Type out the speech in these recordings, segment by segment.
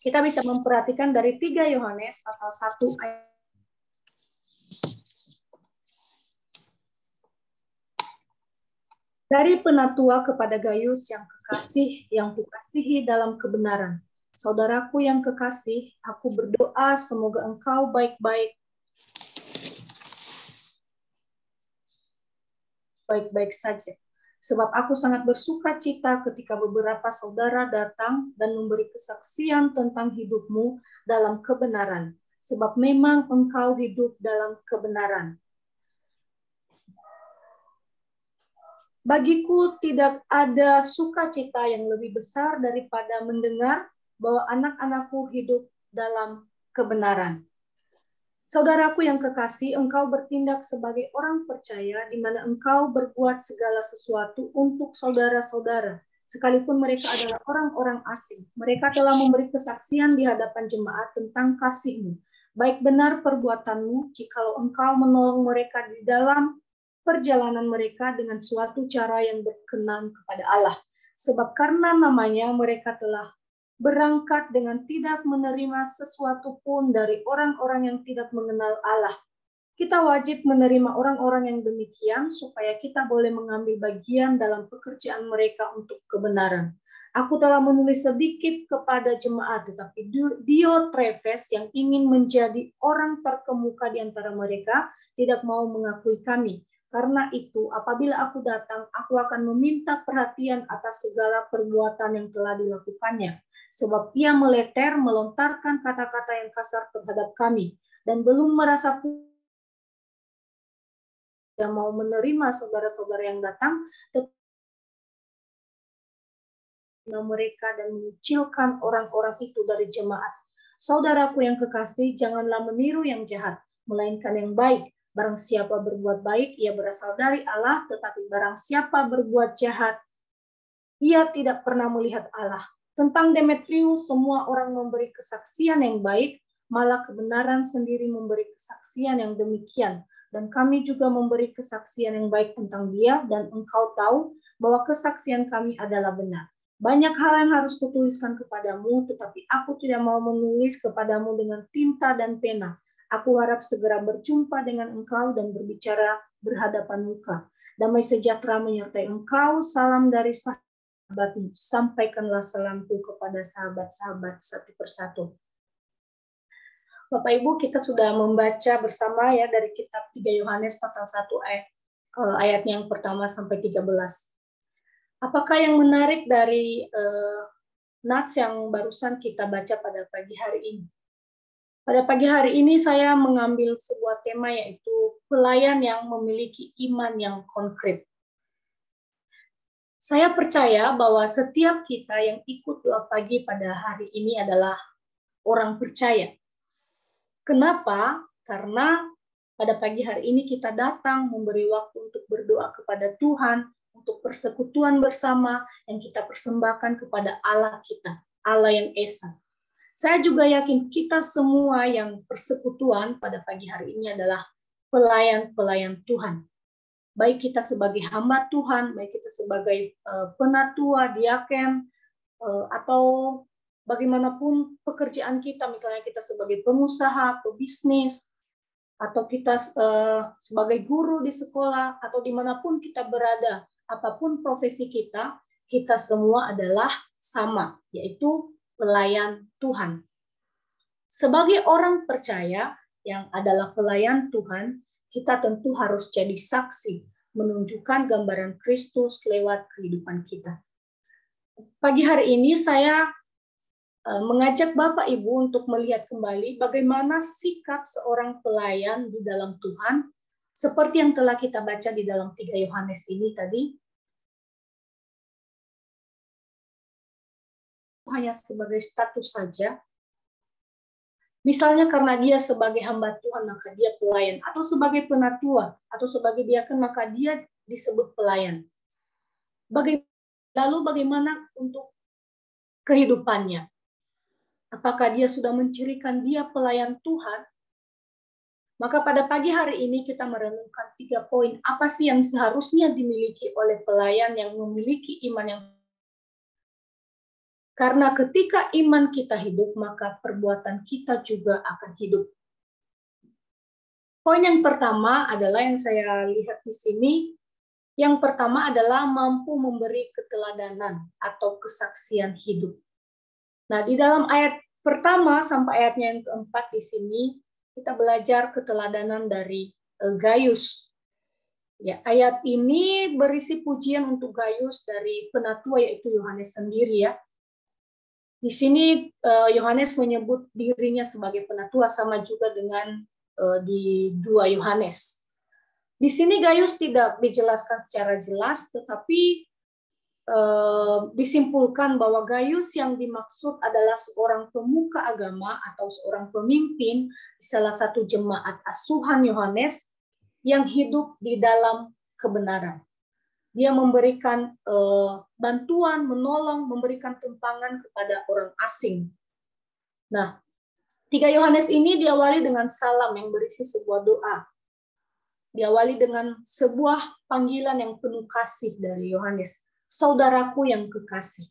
kita bisa memperhatikan dari 3 Yohanes pasal 1 ayat. Dari penatua kepada Gayus yang kukasihi dalam kebenaran. Saudaraku yang kekasih, aku berdoa semoga engkau baik-baik saja. Sebab aku sangat bersuka cita ketika beberapa saudara datang dan memberi kesaksian tentang hidupmu dalam kebenaran. Sebab memang engkau hidup dalam kebenaran. Bagiku tidak ada sukacita yang lebih besar daripada mendengar bahwa anak-anakku hidup dalam kebenaran. Saudaraku yang kekasih, engkau bertindak sebagai orang percaya di mana engkau berbuat segala sesuatu untuk saudara-saudara, sekalipun mereka adalah orang-orang asing. Mereka telah memberi kesaksian di hadapan jemaat tentang kasih-Mu. Baik benar perbuatanmu jikalau engkau menolong mereka di dalam perjalanan mereka dengan suatu cara yang berkenan kepada Allah. Sebab karena namanya mereka telah berangkat dengan tidak menerima sesuatu pun dari orang-orang yang tidak mengenal Allah. Kita wajib menerima orang-orang yang demikian supaya kita boleh mengambil bagian dalam pekerjaan mereka untuk kebenaran. Aku telah menulis sedikit kepada jemaat, tetapi Diotrefes yang ingin menjadi orang terkemuka di antara mereka tidak mau mengakui kami. Karena itu, apabila aku datang, aku akan meminta perhatian atas segala perbuatan yang telah dilakukannya. Sebab ia melontarkan kata-kata yang kasar terhadap kami, dan belum merasa tidak mau menerima saudara-saudara yang datang, mereka dan mengucilkan orang-orang itu dari jemaat. Saudaraku yang kekasih, janganlah meniru yang jahat, melainkan yang baik. Barang siapa berbuat baik, ia berasal dari Allah, tetapi barang siapa berbuat jahat, ia tidak pernah melihat Allah. Tentang Demetrius, semua orang memberi kesaksian yang baik, malah kebenaran sendiri memberi kesaksian yang demikian. Dan kami juga memberi kesaksian yang baik tentang dia, dan engkau tahu bahwa kesaksian kami adalah benar. Banyak hal yang harus kutuliskan kepadamu, tetapi aku tidak mau menulis kepadamu dengan tinta dan pena. Aku harap segera berjumpa dengan engkau dan berbicara berhadapan muka. Damai sejahtera menyertai engkau, salam dari sahabatmu. Sampaikanlah salamku kepada sahabat-sahabat satu persatu. Bapak Ibu, kita sudah membaca bersama ya dari kitab 3 Yohanes pasal 1 ayatnya yang pertama sampai 13. Apakah yang menarik dari nats yang barusan kita baca pada pagi hari ini? Pada pagi hari ini saya mengambil sebuah tema yaitu pelayan yang memiliki iman yang konkret. Saya percaya bahwa setiap kita yang ikut doa pagi pada hari ini adalah orang percaya. Kenapa? Karena pada pagi hari ini kita datang memberi waktu untuk berdoa kepada Tuhan, untuk persekutuan bersama yang kita persembahkan kepada Allah kita, Allah yang Esa. Saya juga yakin kita semua yang persekutuan pada pagi hari ini adalah pelayan-pelayan Tuhan. Baik kita sebagai hamba Tuhan, baik kita sebagai penatua, diaken, atau bagaimanapun pekerjaan kita, misalnya kita sebagai pengusaha, pebisnis, atau kita sebagai guru di sekolah, atau dimanapun kita berada, apapun profesi kita, kita semua adalah sama, yaitu pelayan Tuhan. Sebagai orang percaya yang adalah pelayan Tuhan, kita tentu harus jadi saksi, menunjukkan gambaran Kristus lewat kehidupan kita. Pagi hari ini saya mengajak Bapak Ibu untuk melihat kembali bagaimana sikap seorang pelayan di dalam Tuhan, seperti yang telah kita baca di dalam 3 Yohanes ini tadi. Hanya sebagai status saja. Misalnya karena dia sebagai hamba Tuhan, maka dia pelayan. Atau sebagai penatua, atau sebagai diaken, maka dia disebut pelayan. Lalu bagaimana untuk kehidupannya? Apakah dia sudah mencirikan dia pelayan Tuhan? Maka pada pagi hari ini kita merenungkan 3 poin. Apa sih yang seharusnya dimiliki oleh pelayan yang memiliki iman yang Karena ketika iman kita hidup, maka perbuatan kita juga akan hidup. Poin yang pertama adalah yang saya lihat di sini. Yang pertama adalah mampu memberi keteladanan atau kesaksian hidup. Nah, di dalam ayat pertama sampai ayatnya yang keempat di sini, kita belajar keteladanan dari Gaius. Ya, ayat ini berisi pujian untuk Gaius dari penatua, yaitu Yohanes sendiri ya. Di sini Yohanes menyebut dirinya sebagai penatua, sama juga dengan di 2 Yohanes. Di sini Gaius tidak dijelaskan secara jelas, tetapi disimpulkan bahwa Gaius yang dimaksud adalah seorang pemuka agama atau seorang pemimpin di salah satu jemaat asuhan Yohanes yang hidup di dalam kebenaran. Dia memberikan bantuan, menolong, memberikan tumpangan kepada orang asing. Nah, 3 Yohanes ini diawali dengan salam yang berisi sebuah doa. Diawali dengan sebuah panggilan yang penuh kasih dari Yohanes. Saudaraku yang kekasih.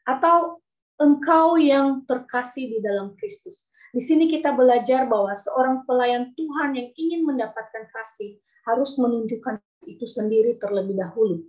Atau engkau yang terkasih di dalam Kristus. Di sini kita belajar bahwa seorang pelayan Tuhan yang ingin mendapatkan kasih harus menunjukkan itu sendiri terlebih dahulu.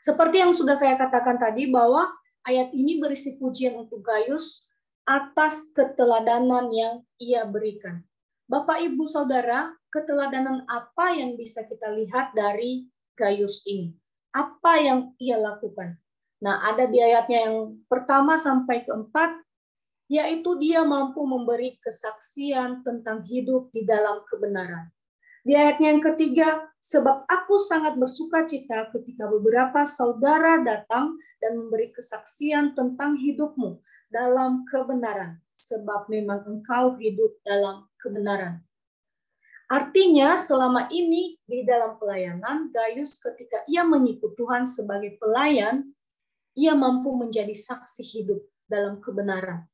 Seperti yang sudah saya katakan tadi, bahwa ayat ini berisi pujian untuk Gaius atas keteladanan yang ia berikan. Bapak, Ibu, Saudara, keteladanan apa yang bisa kita lihat dari Gaius ini? Apa yang ia lakukan? Nah, ada di ayatnya yang pertama sampai keempat, yaitu dia mampu memberi kesaksian tentang hidup di dalam kebenaran. Di ayatnya yang ketiga, sebab aku sangat bersukacita ketika beberapa saudara datang dan memberi kesaksian tentang hidupmu dalam kebenaran, sebab memang engkau hidup dalam kebenaran. Artinya selama ini di dalam pelayanan, Gaius ketika ia mengikut Tuhan sebagai pelayan, ia mampu menjadi saksi hidup dalam kebenaran.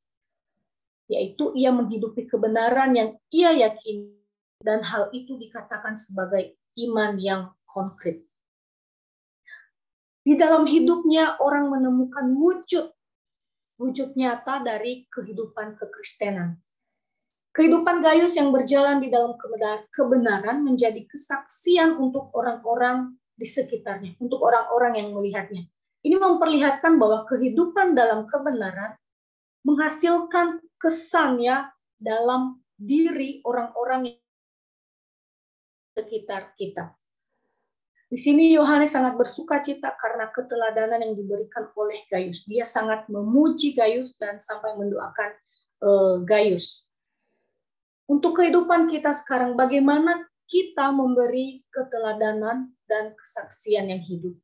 Yaitu ia menghidupi kebenaran yang ia yakini, dan hal itu dikatakan sebagai iman yang konkret. Di dalam hidupnya orang menemukan wujud nyata dari kehidupan kekristenan. Kehidupan Gaius yang berjalan di dalam kebenaran menjadi kesaksian untuk orang-orang di sekitarnya, untuk orang-orang yang melihatnya. Ini memperlihatkan bahwa kehidupan dalam kebenaran menghasilkan kesannya dalam diri orang-orang yang sekitar kita. Di sini Yohanes sangat bersukacita karena keteladanan yang diberikan oleh Gaius. Dia sangat memuji Gaius dan sampai mendoakan Gaius. Untuk kehidupan kita sekarang, bagaimana kita memberi keteladanan dan kesaksian yang hidup?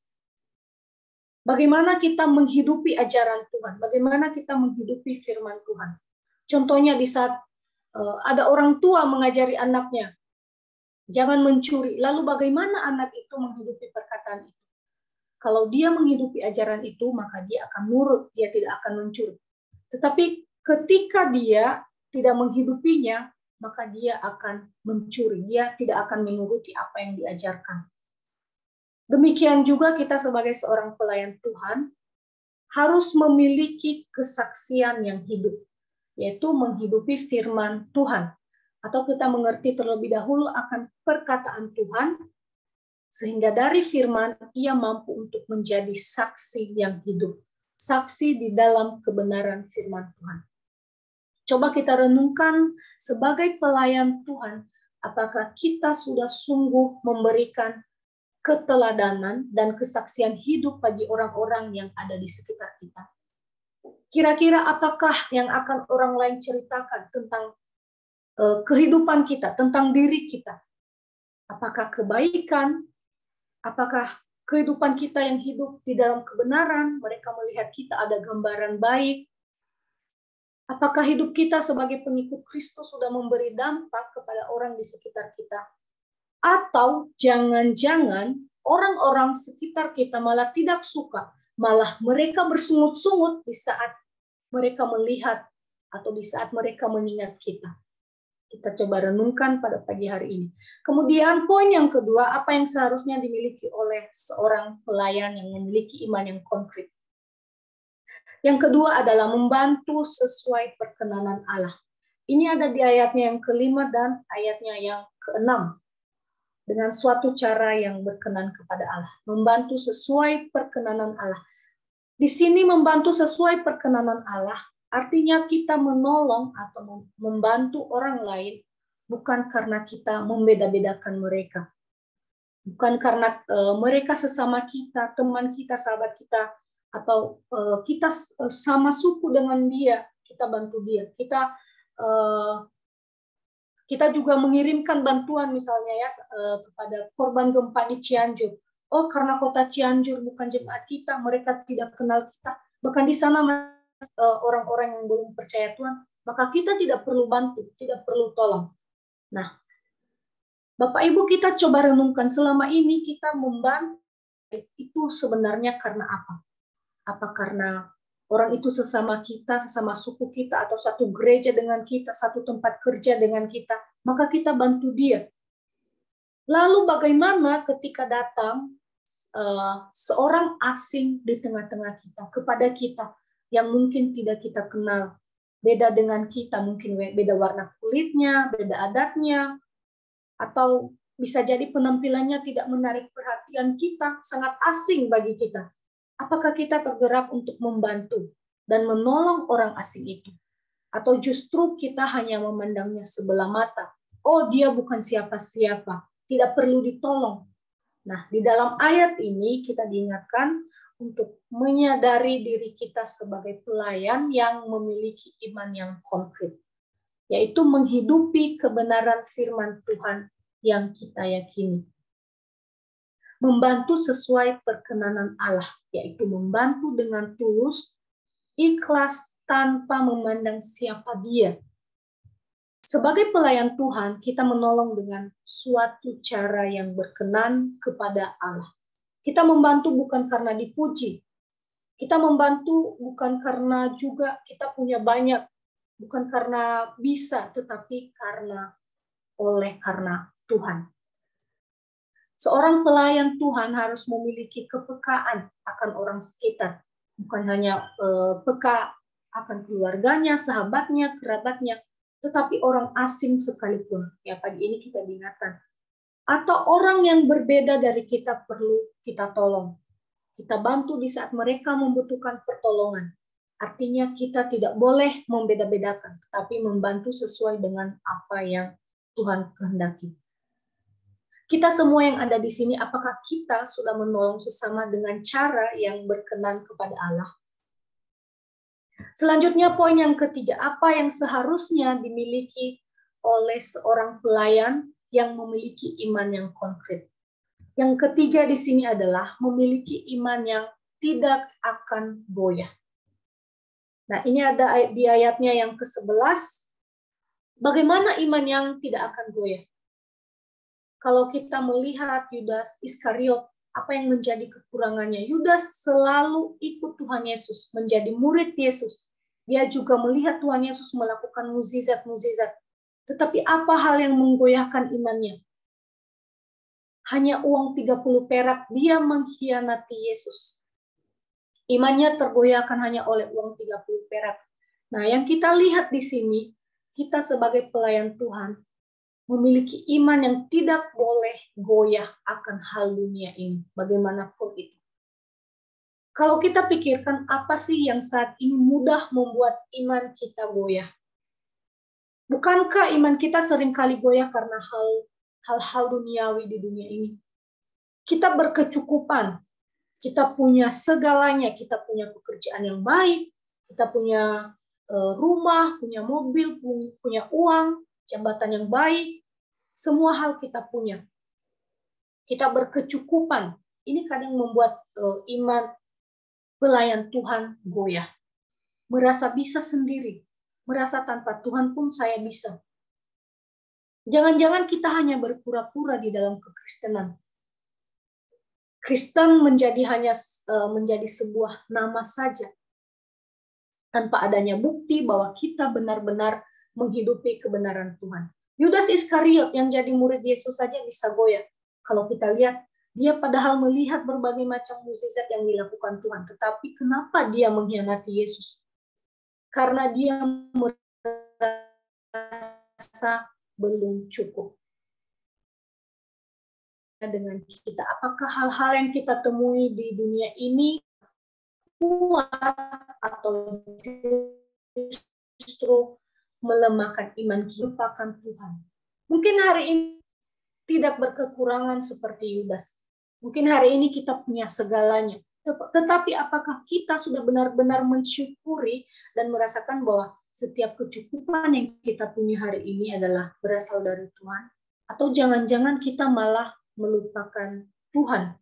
Bagaimana kita menghidupi ajaran Tuhan? Bagaimana kita menghidupi firman Tuhan? Contohnya di saat ada orang tua mengajari anaknya, jangan mencuri. Lalu bagaimana anak itu menghidupi perkataan itu? Kalau dia menghidupi ajaran itu, maka dia akan nurut, dia tidak akan mencuri. Tetapi ketika dia tidak menghidupinya, maka dia akan mencuri. Dia tidak akan menuruti apa yang diajarkan. Demikian juga kita sebagai seorang pelayan Tuhan harus memiliki kesaksian yang hidup, yaitu menghidupi firman Tuhan. Atau kita mengerti terlebih dahulu akan perkataan Tuhan, sehingga dari firman ia mampu untuk menjadi saksi yang hidup. Saksi di dalam kebenaran firman Tuhan. Coba kita renungkan sebagai pelayan Tuhan, apakah kita sudah sungguh memberikan keteladanan dan kesaksian hidup bagi orang-orang yang ada di sekitar kita? Kira-kira apakah yang akan orang lain ceritakan tentang kehidupan kita, tentang diri kita? Apakah kebaikan? Apakah kehidupan kita yang hidup di dalam kebenaran? Mereka melihat kita ada gambaran baik. Apakah hidup kita sebagai pengikut Kristus sudah memberi dampak kepada orang di sekitar kita? Atau jangan-jangan orang-orang sekitar kita malah tidak suka, malah mereka bersungut-sungut di saat mereka melihat atau di saat mereka mengingat kita. Kita coba renungkan pada pagi hari ini. Kemudian poin yang kedua, apa yang seharusnya dimiliki oleh seorang pelayan yang memiliki iman yang konkret? Yang kedua adalah membantu sesuai perkenanan Allah. Ini ada di ayatnya yang kelima dan ayatnya yang keenam. Dengan suatu cara yang berkenan kepada Allah. Membantu sesuai perkenanan Allah. Di sini membantu sesuai perkenanan Allah, artinya kita menolong atau membantu orang lain bukan karena kita membeda-bedakan mereka. Bukan karena mereka sesama kita, teman kita, sahabat kita, atau kita sama suku dengan dia, kita bantu dia. Kita juga mengirimkan bantuan misalnya ya kepada korban gempa di Cianjur. Oh, karena kota Cianjur bukan jemaat kita, mereka tidak kenal kita. Bahkan di sana orang-orang yang belum percaya Tuhan, maka kita tidak perlu bantu, tidak perlu tolong. Nah, Bapak Ibu, kita coba renungkan selama ini kita membantu itu sebenarnya karena apa? Apa karena orang itu sesama kita, sesama suku kita, atau satu gereja dengan kita, satu tempat kerja dengan kita, maka kita bantu dia. Lalu bagaimana ketika datang seorang asing di tengah-tengah kita, kepada kita, yang mungkin tidak kita kenal, beda dengan kita, mungkin beda warna kulitnya, beda adatnya, atau bisa jadi penampilannya tidak menarik perhatian kita, sangat asing bagi kita. Apakah kita tergerak untuk membantu dan menolong orang asing itu? Atau justru kita hanya memandangnya sebelah mata? Oh, dia bukan siapa-siapa, tidak perlu ditolong. Nah, di dalam ayat ini kita diingatkan untuk menyadari diri kita sebagai pelayan yang memiliki iman yang konkret, yaitu menghidupi kebenaran firman Tuhan yang kita yakini. Membantu sesuai perkenanan Allah, yaitu membantu dengan tulus, ikhlas, tanpa memandang siapa dia. Sebagai pelayan Tuhan, kita menolong dengan suatu cara yang berkenan kepada Allah. Kita membantu bukan karena dipuji. Kita membantu bukan karena juga kita punya banyak, bukan karena bisa, tetapi karena Tuhan. Seorang pelayan Tuhan harus memiliki kepekaan akan orang sekitar, bukan hanya peka akan keluarganya, sahabatnya, kerabatnya, tetapi orang asing sekalipun. Ya, pagi ini kita diingatkan. Atau orang yang berbeda dari kita perlu kita tolong. Kita bantu di saat mereka membutuhkan pertolongan. Artinya kita tidak boleh membeda-bedakan, tetapi membantu sesuai dengan apa yang Tuhan kehendaki. Kita semua yang ada di sini, apakah kita sudah menolong sesama dengan cara yang berkenan kepada Allah? Selanjutnya poin yang ketiga, apa yang seharusnya dimiliki oleh seorang pelayan yang memiliki iman yang konkret? Yang ketiga di sini adalah memiliki iman yang tidak akan goyah. Nah, ini ada di ayatnya yang ke-11. Bagaimana iman yang tidak akan goyah? Kalau kita melihat Yudas Iskariot, apa yang menjadi kekurangannya? Yudas selalu ikut Tuhan Yesus, menjadi murid Yesus. Dia juga melihat Tuhan Yesus melakukan mukjizat-mukjizat. Tetapi apa hal yang menggoyahkan imannya? Hanya uang 30 perak, dia mengkhianati Yesus. Imannya tergoyahkan hanya oleh uang 30 perak. Nah, yang kita lihat di sini, kita sebagai pelayan Tuhan, memiliki iman yang tidak boleh goyah akan hal dunia ini, bagaimanapun itu. Kalau kita pikirkan apa sih yang saat ini mudah membuat iman kita goyah? Bukankah iman kita seringkali goyah karena hal-hal duniawi di dunia ini? Kita berkecukupan, kita punya segalanya, kita punya pekerjaan yang baik, kita punya rumah, punya mobil, punya uang, jabatan yang baik, semua hal kita punya. Kita berkecukupan. Ini kadang membuat iman pelayan Tuhan goyah. Merasa bisa sendiri. Merasa tanpa Tuhan pun saya bisa. Jangan-jangan kita hanya berpura-pura di dalam kekristenan. Kristen menjadi sebuah nama saja. Tanpa adanya bukti bahwa kita benar-benar menghidupi kebenaran Tuhan. Yudas Iskariot yang jadi murid Yesus saja bisa goyah. Kalau kita lihat Dia padahal melihat berbagai macam mukjizat yang dilakukan Tuhan, tetapi kenapa dia mengkhianati Yesus? Karena dia merasa belum cukup dengan kita. Apakah hal-hal yang kita temui di dunia ini kuat atau justru melemahkan iman kita? Lupakan Tuhan. Mungkin hari ini tidak berkekurangan seperti Yudas. Mungkin hari ini kita punya segalanya. Tetapi apakah kita sudah benar-benar mensyukuri dan merasakan bahwa setiap kecukupan yang kita punya hari ini adalah berasal dari Tuhan? Atau jangan-jangan kita malah melupakan Tuhan?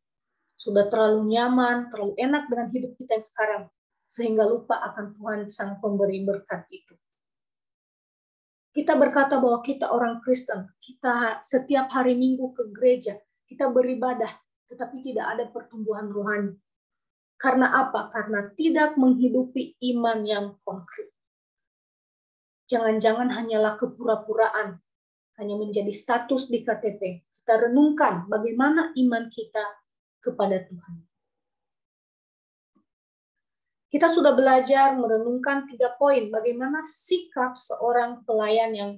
Sudah terlalu nyaman, terlalu enak dengan hidup kita yang sekarang, sehingga lupa akan Tuhan Sang Pemberi berkat itu. Kita berkata bahwa kita orang Kristen, kita setiap hari Minggu ke gereja, kita beribadah, tetapi tidak ada pertumbuhan rohani. Karena apa? Karena tidak menghidupi iman yang konkret. Jangan-jangan hanyalah kepura-puraan, hanya menjadi status di KTP. Kita renungkan bagaimana iman kita kepada Tuhan. Kita sudah belajar merenungkan 3 poin bagaimana sikap seorang pelayan yang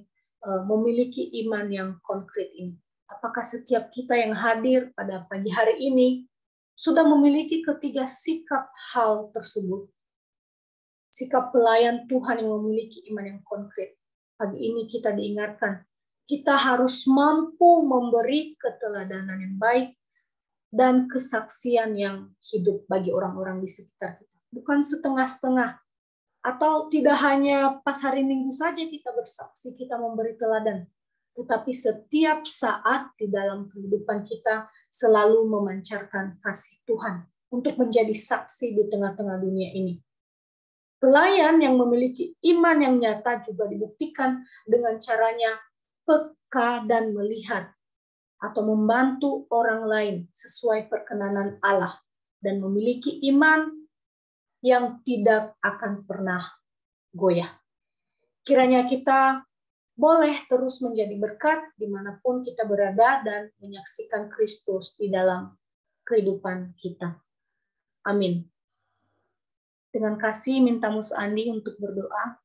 memiliki iman yang konkret ini. Apakah setiap kita yang hadir pada pagi hari ini sudah memiliki ketiga sikap hal tersebut? Sikap pelayan Tuhan yang memiliki iman yang konkret. Pagi ini kita diingatkan, kita harus mampu memberi keteladanan yang baik dan kesaksian yang hidup bagi orang-orang di sekitar kita. Bukan setengah-setengah, atau tidak hanya pas hari Minggu saja kita bersaksi, kita memberi teladan, tetapi setiap saat di dalam kehidupan kita selalu memancarkan kasih Tuhan untuk menjadi saksi di tengah-tengah dunia ini. Pelayan yang memiliki iman yang nyata juga dibuktikan dengan caranya peka dan melihat atau membantu orang lain sesuai perkenanan Allah dan memiliki iman yang tidak akan pernah goyah. Kiranya kita boleh terus menjadi berkat dimanapun kita berada dan menyaksikan Kristus di dalam kehidupan kita. Amin. Dengan kasih minta Mus Andi untuk berdoa.